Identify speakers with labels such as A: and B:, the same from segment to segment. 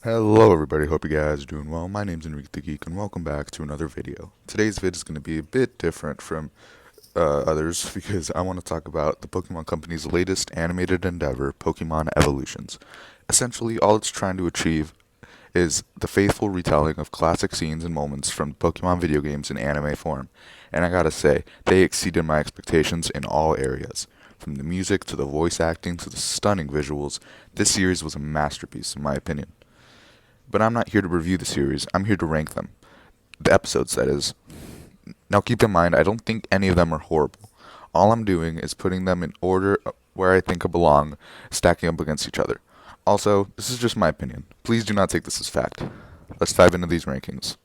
A: Hello everybody, hope you guys are doing well. My name's Enrique the Geek and welcome back to another video. Today's vid is going to be a bit different from others because I want to talk about the Pokemon Company's latest animated endeavor, Pokemon Evolutions. Essentially, all it's trying to achieve is the faithful retelling of classic scenes and moments from Pokemon video games in anime form. And I gotta say, they exceeded my expectations in all areas. From the music to the voice acting to the stunning visuals, this series was a masterpiece in my opinion. But I'm not here to review the series, I'm here to rank them. The episodes, that is. Now keep in mind, I don't think any of them are horrible. All I'm doing is putting them in order where I think they belong, stacking up against each other. Also, this is just my opinion. Please do not take this as fact. Let's dive into these rankings.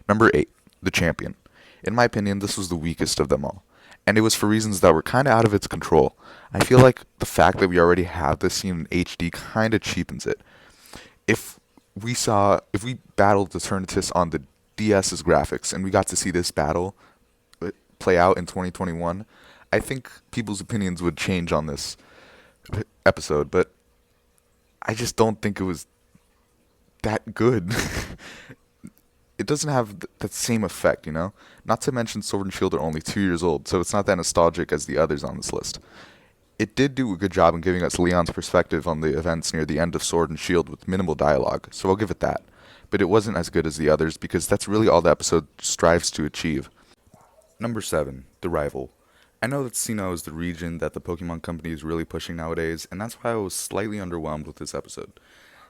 A: Number 8, The Champion. In my opinion, this was the weakest of them all. And it was for reasons that were kinda out of its control. I feel like the fact that we already have this scene in HD kinda cheapens it. If if we battled the Eternatus on the DS's graphics and we got to see this battle play out in 2021, I think people's opinions would change on this episode, but I just don't think it was that good. It doesn't have that same effect, you know? Not to mention Sword and Shield are only 2 years old, so it's not that nostalgic as the others on this list. It did do a good job in giving us Leon's perspective on the events near the end of Sword and Shield with minimal dialogue, so I'll give it that. But it wasn't as good as the others because that's really all the episode strives to achieve. Number 7, The Rival. I know that Sinnoh is the region that the Pokemon Company is really pushing nowadays, and that's why I was slightly underwhelmed with this episode.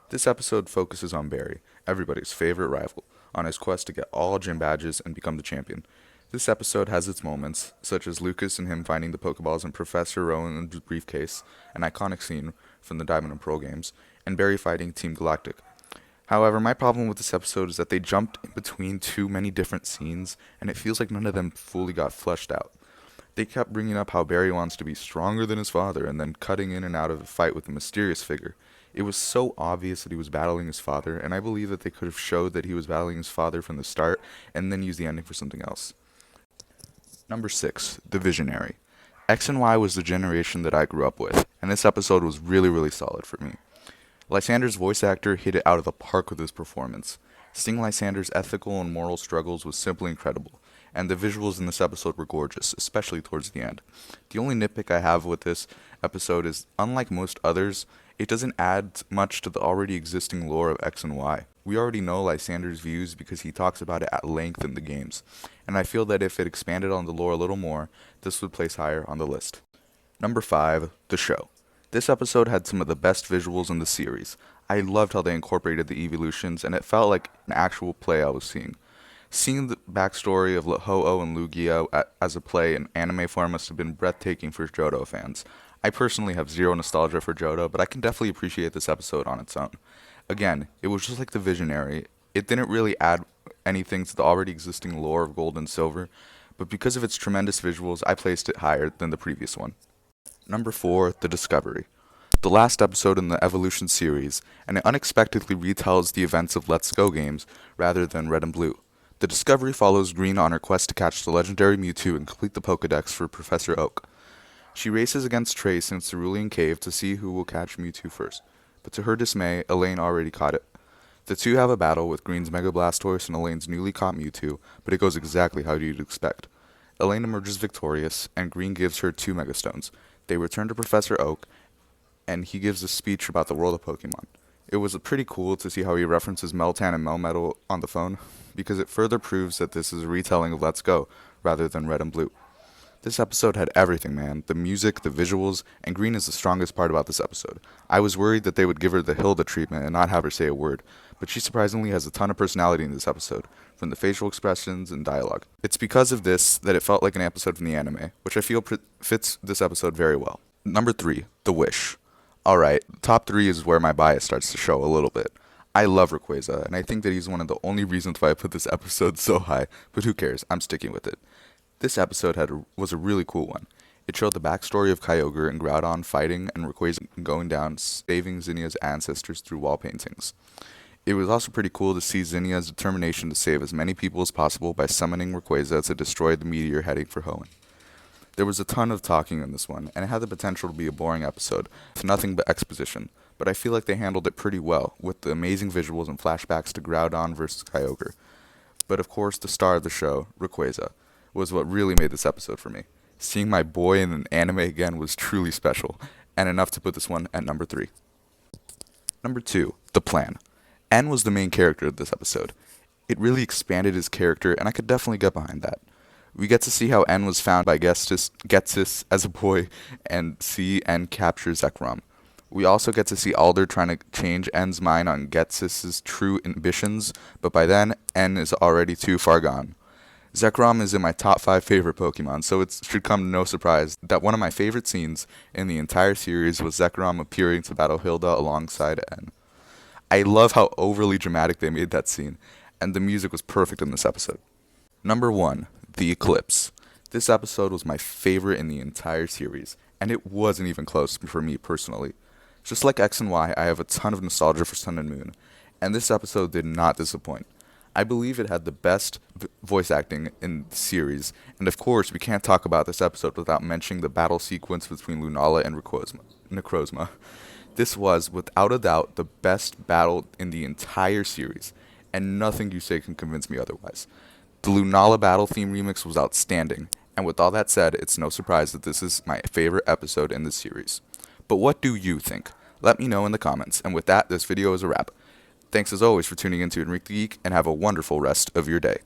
A: This episode focuses on Barry, everybody's favorite rival, on his quest to get all gym badges and become the champion. This episode has its moments, such as Lucas and him finding the Pokeballs and Professor Rowan's briefcase, an iconic scene from the Diamond and Pearl games, and Barry fighting Team Galactic. However, my problem with this episode is that they jumped in between too many different scenes, and it feels like none of them fully got fleshed out. They kept bringing up how Barry wants to be stronger than his father, and then cutting in and out of a fight with a mysterious figure. It was so obvious that he was battling his father, and I believe that they could have showed that he was battling his father from the start, and then used the ending for something else. Number 6, The Visionary. X and Y was the generation that I grew up with, and this episode was really solid for me. Lysander's voice actor hit it out of the park with his performance. Seeing Lysander's ethical and moral struggles was simply incredible, and the visuals in this episode were gorgeous, especially towards the end. The only nitpick I have with this episode is, unlike most others, it doesn't add much to the already existing lore of X and Y. We already know Lysander's views because he talks about it at length in the games, and I feel that if it expanded on the lore a little more, this would place higher on the list. Number 5, The Show. This episode had some of the best visuals in the series. I loved how they incorporated the evolutions, and it felt like an actual play I was seeing. Seeing the backstory of Ho-Oh and Lugia as a play in anime form must have been breathtaking for Johto fans. I personally have zero nostalgia for Johto, but I can definitely appreciate this episode on its own. Again, it was just like The Visionary. It didn't really add anything to the already existing lore of Gold and Silver, but because of its tremendous visuals, I placed it higher than the previous one. Number 4, The Discovery. The last episode in the Evolution series, and it unexpectedly retells the events of Let's Go games rather than Red and Blue. The Discovery follows Green on her quest to catch the legendary Mewtwo and complete the Pokedex for Professor Oak. She races against Trace in Cerulean Cave to see who will catch Mewtwo first, but to her dismay, Elaine already caught it. The two have a battle with Green's Mega Blastoise and Elaine's newly caught Mewtwo, but it goes exactly how you'd expect. Elaine emerges victorious, and Green gives her 2 Mega Stones. They return to Professor Oak, and he gives a speech about the world of Pokemon. It was pretty cool to see how he references Meltan and Melmetal on the phone, because it further proves that this is a retelling of Let's Go, rather than Red and Blue. This episode had everything, man. The music, the visuals, and Green is the strongest part about this episode. I was worried that they would give her the Hilda treatment and not have her say a word, but she surprisingly has a ton of personality in this episode, from the facial expressions and dialogue. It's because of this that it felt like an episode from the anime, which I feel fits this episode very well. Number 3, The Wish. Alright, top 3 is where my bias starts to show a little bit. I love Rayquaza, and I think that he's one of the only reasons why I put this episode so high, but who cares, I'm sticking with it. This episode was a really cool one. It showed the backstory of Kyogre and Groudon fighting and Rayquaza going down, saving Zinnia's ancestors through wall paintings. It was also pretty cool to see Zinnia's determination to save as many people as possible by summoning Rayquaza to destroy the meteor heading for Hoenn. There was a ton of talking in this one, and it had the potential to be a boring episode, with nothing but exposition. but I feel like they handled it pretty well, with the amazing visuals and flashbacks to Groudon versus Kyogre. But of course, the star of the show, Rayquaza, was what really made this episode for me. Seeing my boy in an anime again was truly special, and enough to put this one at number 3. Number 2, The Plan. N was the main character of this episode. It really expanded his character, and I could definitely get behind that. We get to see how N was found by Getsis as a boy, and see N capture Zekrom. We also get to see Alder trying to change N's mind on Getsis' true ambitions, but by then, N is already too far gone. Zekrom is in my top 5 favorite Pokemon, so it should come to no surprise that one of my favorite scenes in the entire series was Zekrom appearing to battle Hilda alongside N. I love how overly dramatic they made that scene, and the music was perfect in this episode. Number 1, The Eclipse. This episode was my favorite in the entire series, and it wasn't even close for me personally. Just like X and Y, I have a ton of nostalgia for Sun and Moon, and this episode did not disappoint. I believe it had the best voice acting in the series, and of course, we can't talk about this episode without mentioning the battle sequence between Lunala and Necrozma. This was, without a doubt, the best battle in the entire series, and nothing you say can convince me otherwise. The Lunala battle theme remix was outstanding, and with all that said, it's no surprise that this is my favorite episode in the series. But what do you think? Let me know in the comments, and with that, this video is a wrap. Thanks as always for tuning in to Enrique the Geek, and have a wonderful rest of your day.